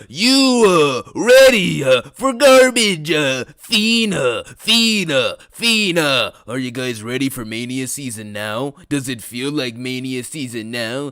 ready for garbage? Fina. Are you guys ready for Mania season now? Does it feel like Mania season now?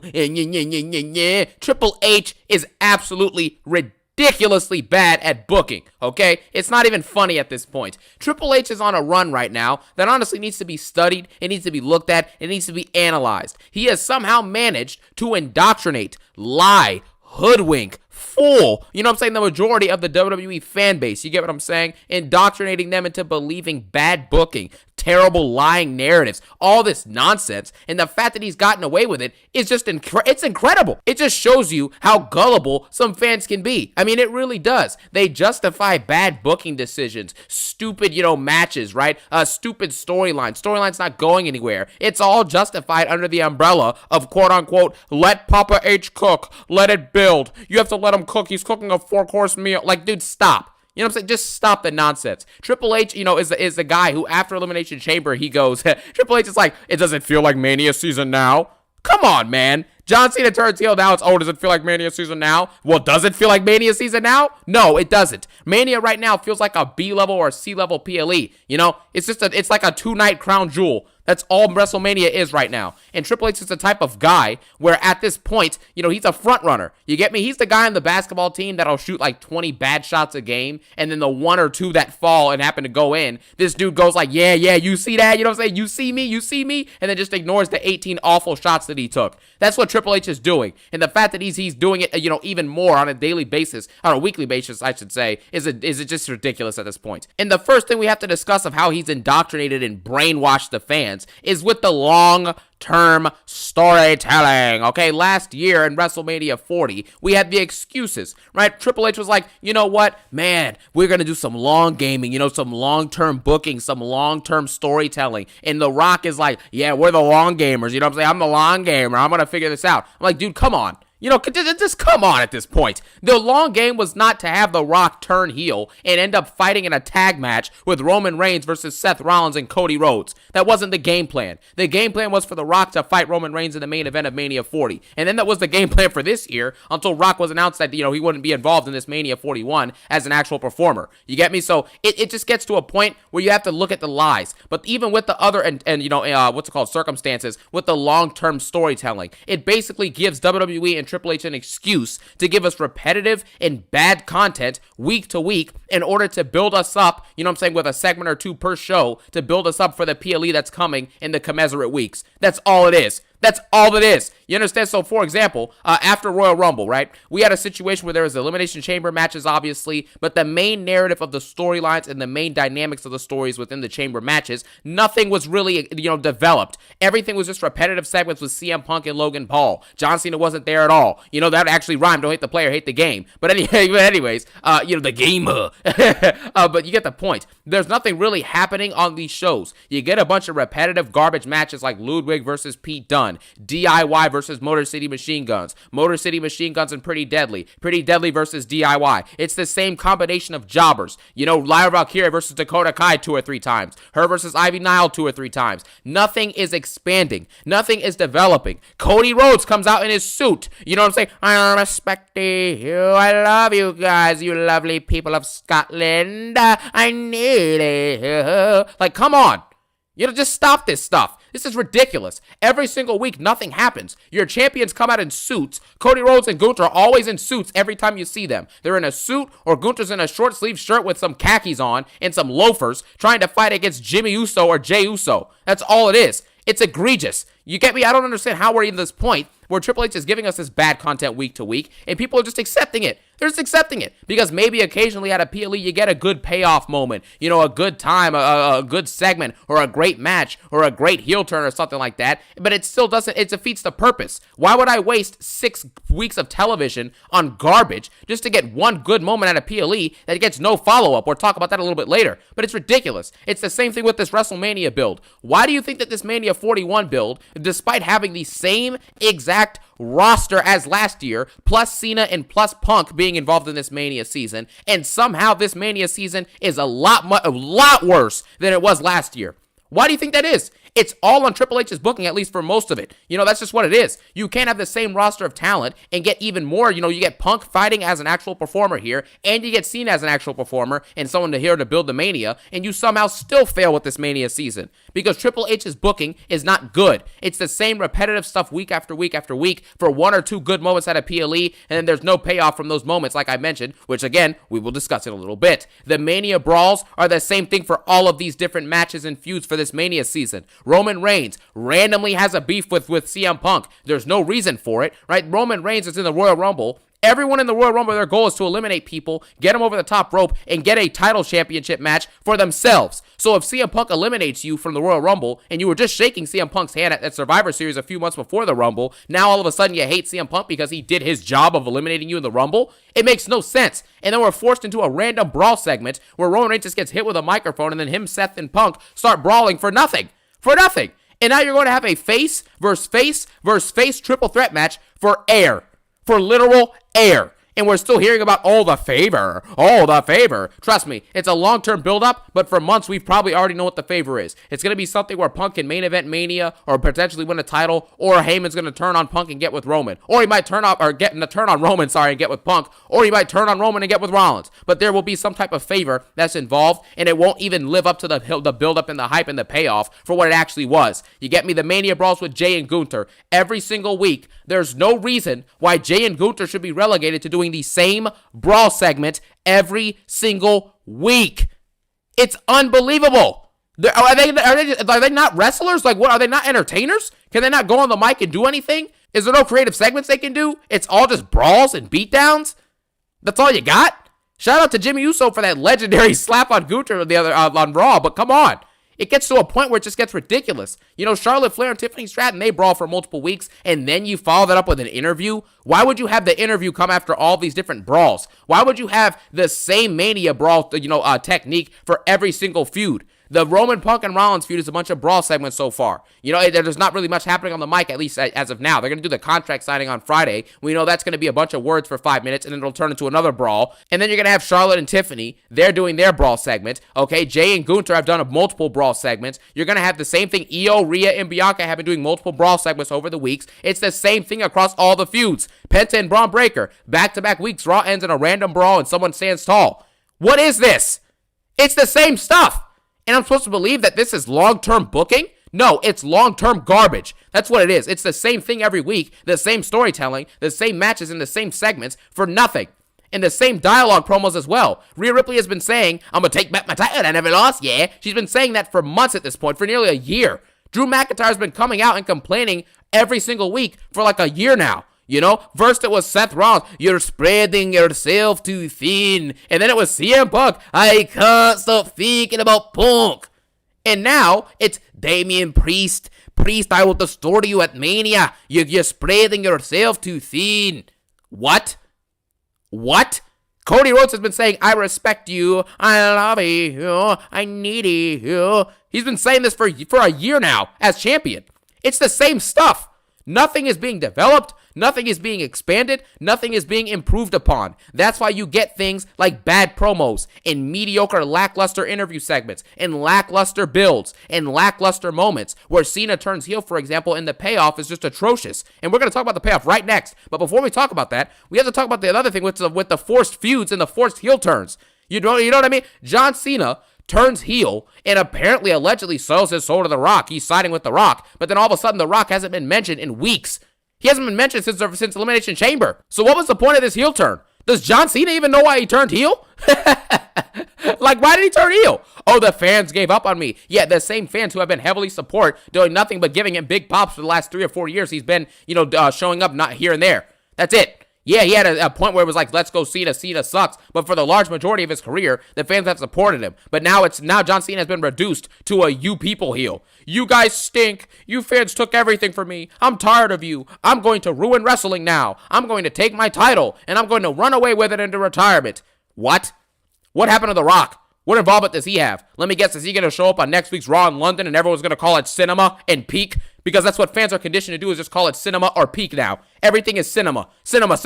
Triple H is absolutely ridiculously bad at booking, okay? It's not even funny at this point. Triple H is on a run right now that honestly needs to be studied, it needs to be looked at, it needs to be analyzed. He has somehow managed to indoctrinate, lie, hoodwink, fool, you know what I'm saying, the majority of the WWE fan base. You get what I'm saying? Indoctrinating them into believing bad booking, terrible lying narratives, all this nonsense, and the fact that he's gotten away with it is just it's incredible. It just shows you how gullible some fans can be. I mean, it really does. They justify bad booking decisions, stupid, matches, right? Stupid storylines not going anywhere. It's all justified under the umbrella of quote-unquote, let Papa H cook, let it build. You have to let him cook. He's cooking a 4-course meal. Like, dude, stop. You know what I'm saying? Just stop the nonsense. Triple H, is the guy who, after Elimination Chamber, he goes, Triple H is like, it doesn't feel like Mania season now. Come on, man. John Cena turns heel now. It's, does it feel like Mania season now? Well, does it feel like Mania season now? No, it doesn't. Mania right now feels like a B-level or a C-level PLE. It's like a 2-night crown jewel. That's all Wrestlemania is right now. And Triple H is the type of guy where at this point, he's a front runner. You get me? He's the guy on the basketball team that'll shoot like 20 bad shots a game, and then the 1 or 2 that fall and happen to go in, this dude goes like, yeah, you see that? You know what I'm saying? You see me? And then just ignores the 18 awful shots that he took. That's what Triple H is doing. And the fact that he's doing it, even more on a daily basis, on a weekly basis, I should say, is it just ridiculous at this point. And the first thing we have to discuss of how he's indoctrinated and brainwashed the fans is with the long-term storytelling, okay? Last year in WrestleMania 40, we had the excuses, right? Triple H was like, you know what? Man, we're going to do some long gaming, some long-term booking, some long-term storytelling. And The Rock is like, yeah, we're the long gamers, you know what I'm saying? I'm the long gamer. I'm going to figure this out. I'm like, dude, come on. Just come on at this point. The long game was not to have The Rock turn heel and end up fighting in a tag match with Roman Reigns versus Seth Rollins and Cody Rhodes. That wasn't the game plan. The game plan was for The Rock to fight Roman Reigns in the main event of Mania 40. And then that was the game plan for this year until Rock was announced that, he wouldn't be involved in this Mania 41 as an actual performer. You get me? So it just gets to a point where you have to look at the lies. But even with the other, circumstances, with the long-term storytelling, it basically gives WWE and Triple H an excuse to give us repetitive and bad content week to week in order to build us up, with a segment or 2 per show to build us up for the PLE that's coming in the commensurate weeks. That's all it is. That's all it is. You understand? So, for example, after Royal Rumble, right, we had a situation where there was Elimination Chamber matches, obviously, but the main narrative of the storylines and the main dynamics of the stories within the Chamber matches, nothing was really, developed. Everything was just repetitive segments with CM Punk and Logan Paul. John Cena wasn't there at all. That actually rhymed. Don't hate the player, hate the game. But anyways, the gamer. But you get the point. There's nothing really happening on these shows. You get a bunch of repetitive garbage matches like Ludwig versus Pete Dunne, DIY versus Motor City Machine Guns, Motor City Machine Guns and Pretty Deadly versus DIY. It's the same combination of jobbers. Lyra Valkyria versus Dakota Kai 2 or 3 times, her versus Ivy Nile 2 or 3 times. Nothing is expanding. Nothing is developing. Cody Rhodes comes out in his suit. You know what I'm saying? I respect you. I love you guys, you lovely people of Scotland. I need it. Like, come on. Just stop this stuff. This is ridiculous. Every single week, nothing happens. Your champions come out in suits. Cody Rhodes and Gunther are always in suits every time you see them. They're in a suit, or Gunther's in a short sleeve shirt with some khakis on and some loafers trying to fight against Jimmy Uso or Jey Uso. That's all it is. It's egregious. You get me? I don't understand how we're in this point where Triple H is giving us this bad content week to week, and people are just accepting it. They're just accepting it because maybe occasionally at a PLE you get a good payoff moment, a good time, a good segment, or a great match, or a great heel turn or something like that, but it still doesn't, it defeats the purpose. Why would I waste 6 weeks of television on garbage just to get one good moment at a PLE that gets no follow-up? We'll talk about that a little bit later, but it's ridiculous. It's the same thing with this WrestleMania build. Why do you think that this Mania 41 build, despite having the same exact roster as last year, plus Cena and plus Punk being involved in this Mania season, and somehow this Mania season is a lot worse than it was last year? Why do you think that is? It's all on Triple H's booking, at least for most of it. That's just what it is. You can't have the same roster of talent and get even more. You get Punk fighting as an actual performer here, and you get Cena as an actual performer and someone to build the Mania, and you somehow still fail with this Mania season because Triple H's booking is not good. It's the same repetitive stuff week after week after week for one or two good moments at a PLE, and then there's no payoff from those moments, like I mentioned, which again, we will discuss in a little bit. The Mania brawls are the same thing for all of these different matches and feuds for this Mania season. Roman Reigns randomly has a beef with CM Punk. There's no reason for it, right? Roman Reigns is in the Royal Rumble. Everyone in the Royal Rumble, their goal is to eliminate people, get them over the top rope, and get a title championship match for themselves. So if CM Punk eliminates you from the Royal Rumble, and you were just shaking CM Punk's hand at Survivor Series a few months before the Rumble, now all of a sudden you hate CM Punk because he did his job of eliminating you in the Rumble? It makes no sense. And then we're forced into a random brawl segment where Roman Reigns just gets hit with a microphone, and then him, Seth, and Punk start brawling for nothing. For nothing. And now you're going to have a face versus face triple threat match for air. For literal air. And we're still hearing about, the favor. Trust me, it's a long-term build-up, but for months, we've probably already know what the favor is. It's going to be something where Punk can main event Mania, or potentially win a title, or Heyman's going to turn on Punk and get with Roman. Or he might turn on Roman, and get with Punk. Or he might turn on Roman and get with Rollins. But there will be some type of favor that's involved, and it won't even live up to the build-up and the hype and the payoff for what it actually was. You get me? The Mania brawls with Jay and Gunther. Every single week, there's no reason why Jay and Gunther should be relegated to doing the same brawl segment every single week. It's unbelievable. Are they not wrestlers? Like, what? Are they not entertainers? Can they not go on the mic and do anything? Is there no creative segments they can do? It's all just brawls and beatdowns? That's all you got? Shout out to Jimmy Uso for that legendary slap on Gunther on Raw, but come on. It gets to a point where it just gets ridiculous. Charlotte Flair and Tiffany Stratton, they brawl for multiple weeks, and then you follow that up with an interview? Why would you have the interview come after all these different brawls? Why would you have the same Mania brawl, technique for every single feud? The Roman Punk and Rollins feud is a bunch of brawl segments so far. There's not really much happening on the mic, at least as of now. They're going to do the contract signing on Friday. We know that's going to be a bunch of words for 5 minutes, and then it'll turn into another brawl. And then you're going to have Charlotte and Tiffany. They're doing their brawl segment. Okay, Jay and Gunther have done multiple brawl segments. You're going to have the same thing. Io, Rhea, and Bianca have been doing multiple brawl segments over the weeks. It's the same thing across all the feuds. Penta and Braun Breaker, back-to-back weeks. Raw ends in a random brawl, and someone stands tall. What is this? It's the same stuff. And I'm supposed to believe that this is long-term booking? No, it's long-term garbage. That's what it is. It's the same thing every week, the same storytelling, the same matches in the same segments for nothing. And the same dialogue promos as well. Rhea Ripley has been saying, I'm going to take back my title, I never lost, yeah. She's been saying that for months at this point, for nearly a year. Drew McIntyre's been coming out and complaining every single week for like a year now. First it was Seth Rollins, you're spreading yourself too thin. And then it was CM Punk, I can't stop thinking about Punk. And now it's Damian Priest, I will destroy you at Mania. You're spreading yourself too thin. What? Cody Rhodes has been saying, I respect you, I love you, I need you. He's been saying this for a year now as champion. It's the same stuff. Nothing is being developed. Nothing is being expanded. Nothing is being improved upon. That's why you get things like bad promos and mediocre, lackluster interview segments and lackluster builds and lackluster moments where Cena turns heel, for example, and the payoff is just atrocious. And we're going to talk about the payoff right next. But before we talk about that, we have to talk about the other thing with the forced feuds and the forced heel turns. You know what I mean? John Cena turns heel and apparently allegedly sells his soul to The Rock. He's siding with The Rock. But then all of a sudden, The Rock hasn't been mentioned in weeks. He hasn't been mentioned since Elimination Chamber. So what was the point of this heel turn? Does John Cena even know why he turned heel? Like, why did he turn heel? Oh, the fans gave up on me. Yeah, the same fans who have been heavily support, doing nothing but giving him big pops for the last 3 or 4 years. He's been, showing up not here and there. That's it. Yeah, he had a point where it was like, let's go Cena sucks. But for the large majority of his career, the fans have supported him. But now John Cena has been reduced to a you people heel. You guys stink. You fans took everything from me. I'm tired of you. I'm going to ruin wrestling now. I'm going to take my title, and I'm going to run away with it into retirement. What? What happened to The Rock? What involvement does he have? Let me guess, is he going to show up on next week's Raw in London and everyone's going to call it cinema and peak? Because that's what fans are conditioned to do, is just call it cinema or peak now. Everything is cinema. Cinema.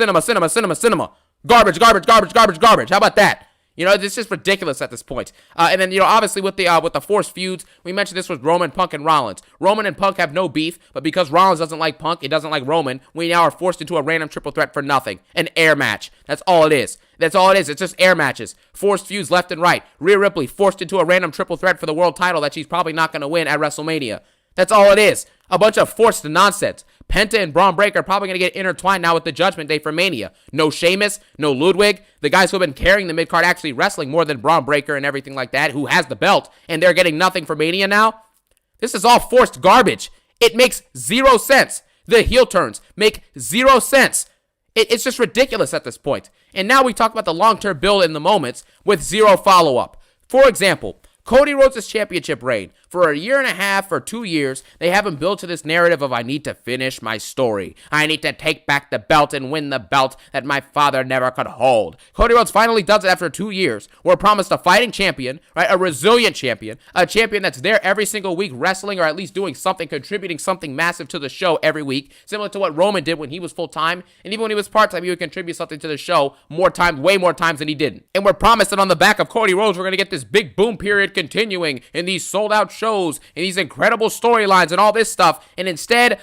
Garbage. How about that? You know, it's just ridiculous at this point. And then, you know, obviously with the forced feuds, we mentioned this with Roman, Punk, and Rollins. Roman and Punk have no beef, but because Rollins doesn't like Punk, it doesn't like Roman, we now are forced into a random triple threat for nothing. An air match. That's all it is. That's all it is. It's just air matches. Forced feuds left and right. Rhea Ripley forced into a random triple threat for the world title that she's probably not going to win at WrestleMania. That's all it is. A bunch of forced nonsense. Penta and Braun Breaker are probably going to get intertwined now with the Judgment Day for Mania. No Sheamus, no Ludwig. The guys who have been carrying the mid-card actually wrestling more than Braun Breaker and everything like that, who has the belt, and they're getting nothing for Mania now. This is all forced garbage. It makes zero sense. The heel turns make zero sense. It's just ridiculous at this point. And now we talk about the long-term build in the moments with zero follow-up. For example, Cody Rhodes' championship reign. For a year and a half or 2 years, they have him built to this narrative of I need to finish my story. I need to take back the belt and win the belt that my father never could hold. Cody Rhodes finally does it after 2 years. We're promised a fighting champion, right? A resilient champion. A champion that's there every single week wrestling or at least doing something, contributing something massive to the show every week. Similar to what Roman did when he was full-time. And even when he was part-time, he would contribute something to the show more times, way more times than he didn't. And we're promised that on the back of Cody Rhodes, we're going to get this big boom period continuing in these sold-out shows, in these incredible storylines and all this stuff, and instead,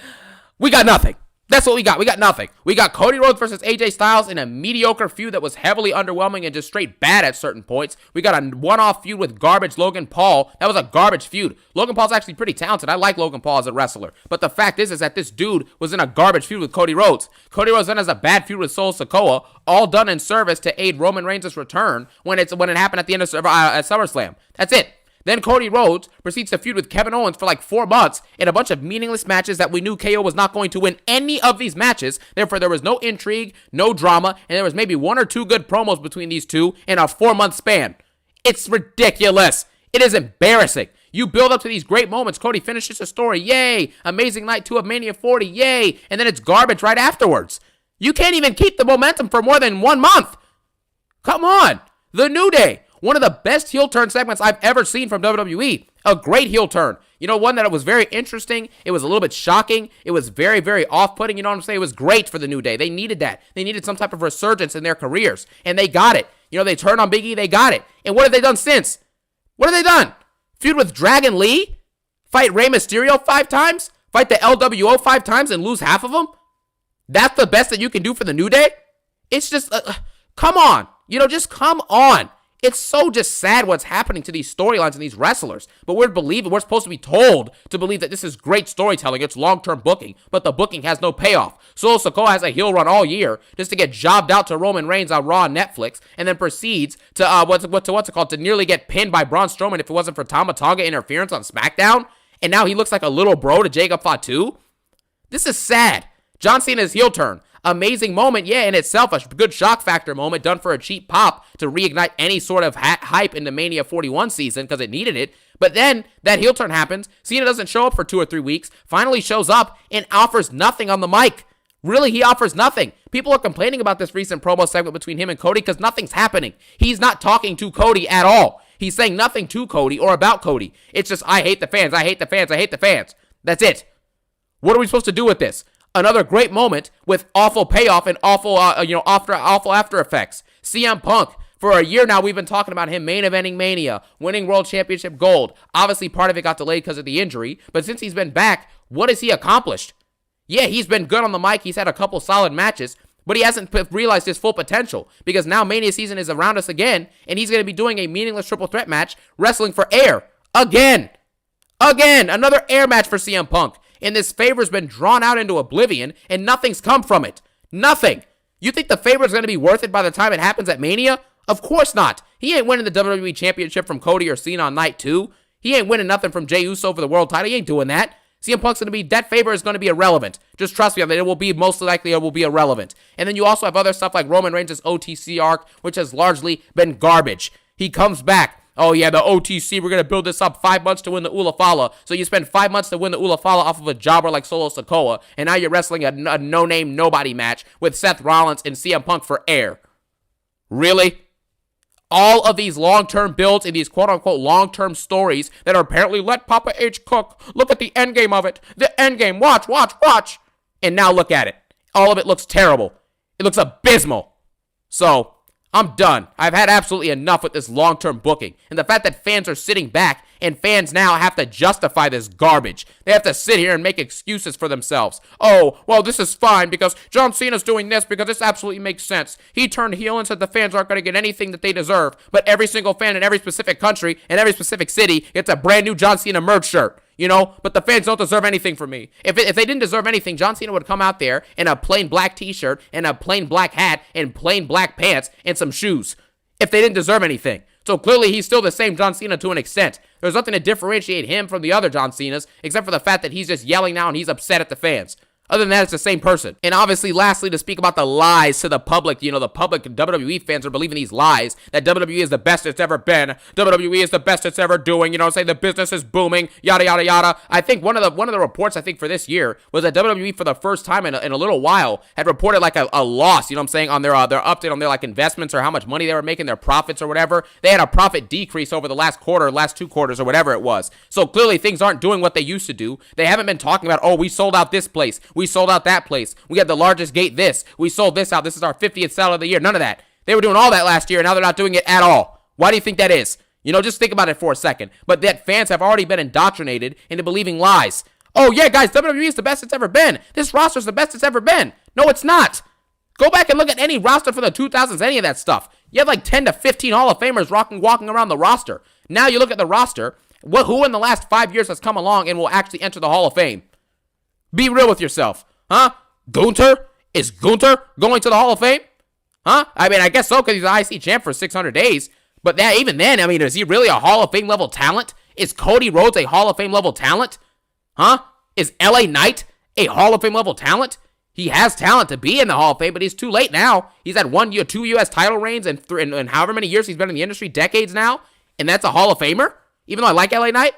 we got nothing. That's what we got. We got nothing. We got Cody Rhodes versus AJ Styles in a mediocre feud that was heavily underwhelming and just straight bad at certain points. We got a one-off feud with garbage Logan Paul. That was a garbage feud. Logan Paul's actually pretty talented. I like Logan Paul as a wrestler. But the fact is that this dude was in a garbage feud with Cody Rhodes. Cody Rhodes then has a bad feud with Solo Sikoa, all done in service to aid Roman Reigns' return when it happened at the end of at SummerSlam. That's it. Then Cody Rhodes proceeds to feud with Kevin Owens for like 4 months in a bunch of meaningless matches that we knew KO was not going to win any of these matches. Therefore, there was no intrigue, no drama, and there was maybe 1 or 2 good promos between these two in a 4-month span. It's ridiculous. It is embarrassing. You build up to these great moments. Cody finishes the story. Yay. Amazing night 2 of Mania 40. Yay. And then it's garbage right afterwards. You can't even keep the momentum for more than 1 month. Come on. The New Day. One of the best heel turn segments I've ever seen from WWE. A great heel turn. You know, one that was very interesting. It was a little bit shocking. It was very, very off-putting. You know what I'm saying? It was great for the New Day. They needed that. They needed some type of resurgence in their careers. And they got it. You know, they turned on Big E. They got it. And what have they done since? What have they done? Feud with Dragon Lee? Fight Rey Mysterio 5 times? Fight the LWO 5 times and lose half of them? That's the best that you can do for the New Day? It's just, come on. You know, just come on. It's so just sad what's happening to these storylines and these wrestlers. But we're supposed to be told to believe that this is great storytelling. It's long-term booking, but the booking has no payoff. Solo Sikoa has a heel run all year just to get jobbed out to Roman Reigns on Raw and Netflix, and then proceeds to to nearly get pinned by Braun Strowman if it wasn't for Tama Tonga interference on SmackDown. And now he looks like a little bro to Jacob Fatu. This is sad. John Cena's heel turn. Amazing moment, yeah, in itself, a good shock factor moment done for a cheap pop to reignite any sort of hype in the Mania 41 season because it needed it. But then that heel turn happens. Cena doesn't show up for 2 or 3 weeks, finally shows up and offers nothing on the mic. Really, he offers nothing. People are complaining about this recent promo segment between him and Cody because nothing's happening. He's not talking to Cody at all. He's saying nothing to Cody or about Cody. It's just, I hate the fans, I hate the fans, I hate the fans. That's it. What are we supposed to do with this? Another great moment with awful payoff and awful after effects. CM Punk. For a year now, we've been talking about him main eventing Mania, winning World Championship gold. Obviously, part of it got delayed because of the injury, but since he's been back, what has he accomplished? Yeah, he's been good on the mic. He's had a couple solid matches, but he hasn't realized his full potential because now Mania season is around us again, and he's going to be doing a meaningless triple threat match, wrestling for air. Again, another air match for CM Punk. And this favor's been drawn out into oblivion, and nothing's come from it. Nothing. You think the favor's going to be worth it by the time it happens at Mania? Of course not. He ain't winning the WWE Championship from Cody or Cena on night 2. He ain't winning nothing from Jey Uso for the world title. He ain't doing that. CM Punk's that favor is going to be irrelevant. Just trust me on that. It will be, most likely, it will be irrelevant. And then you also have other stuff like Roman Reigns' OTC arc, which has largely been garbage. He comes back. Oh, yeah, the OTC, we're going to build this up 5 months to win the Ulafala. So you spend 5 months to win the Ulafala off of a jobber like Solo Sikoa, and now you're wrestling a no-name, nobody match with Seth Rollins and CM Punk for air. Really? All of these long-term builds and these quote-unquote long-term stories that are apparently let Papa H cook. Look at the endgame of it. The endgame. Watch. And now look at it. All of it looks terrible. It looks abysmal. So, I'm done. I've had absolutely enough with this long-term booking. And the fact that fans are sitting back and fans now have to justify this garbage. They have to sit here and make excuses for themselves. Oh, well, this is fine because John Cena's doing this because this absolutely makes sense. He turned heel and said the fans aren't going to get anything that they deserve. But every single fan in every specific country and every specific city gets a brand new John Cena merch shirt. You know, but the fans don't deserve anything from me. If they didn't deserve anything, John Cena would come out there in a plain black t-shirt and a plain black hat and plain black pants and some shoes. If they didn't deserve anything. So clearly he's still the same John Cena to an extent. There's nothing to differentiate him from the other John Cenas except for the fact that he's just yelling now and he's upset at the fans. Other than that, it's the same person. And obviously, lastly, to speak about the lies to the public, you know, the public WWE fans are believing these lies that WWE is the best it's ever been. WWE is the best it's ever doing. You know, say the business is booming, yada, yada, yada. I think one of the reports, I think, for this year was that WWE, for the first time in a little while, had reported like a loss, you know what I'm saying, on their update on their like investments or how much money they were making, their profits or whatever. They had a profit decrease over the last quarter, last 2 quarters or whatever it was. So clearly things aren't doing what they used to do. They haven't been talking about, oh, we sold out this place. We sold out that place. We had the largest gate this. We sold this out. This is our 50th sale of the year. None of that. They were doing all that last year, and now they're not doing it at all. Why do you think that is? You know, just think about it for a second. But that fans have already been indoctrinated into believing lies. Oh, yeah, guys, WWE is the best it's ever been. This roster is the best it's ever been. No, it's not. Go back and look at any roster from the 2000s, any of that stuff. You had like 10 to 15 Hall of Famers walking around the roster. Now you look at the roster. Who in the last 5 years has come along and will actually enter the Hall of Fame? Be real with yourself. Huh? Gunther? Is Gunther going to the Hall of Fame? Huh? I mean, I guess so because he's an IC champ for 600 days. But that, even then, I mean, is he really a Hall of Fame level talent? Is Cody Rhodes a Hall of Fame level talent? Huh? Is LA Knight a Hall of Fame level talent? He has talent to be in the Hall of Fame, but he's too late now. He's had 2 U.S. title reigns and however many years he's been in the industry, decades now, and that's a Hall of Famer? Even though I like LA Knight?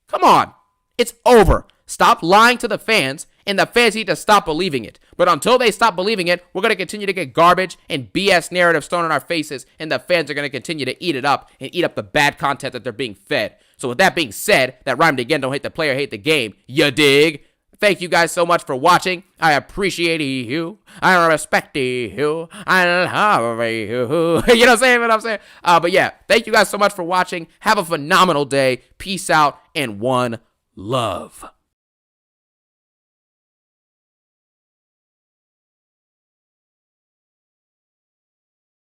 Come on. It's over. Stop lying to the fans, and the fans need to stop believing it. But until they stop believing it, we're going to continue to get garbage and BS narratives thrown in our faces, and the fans are going to continue to eat it up and eat up the bad content that they're being fed. So with that being said, that rhymed again, don't hate the player, hate the game. You dig? Thank you guys so much for watching. I appreciate you. I respect you. I love you. You know what I'm saying? But yeah, thank you guys so much for watching. Have a phenomenal day. Peace out and one love.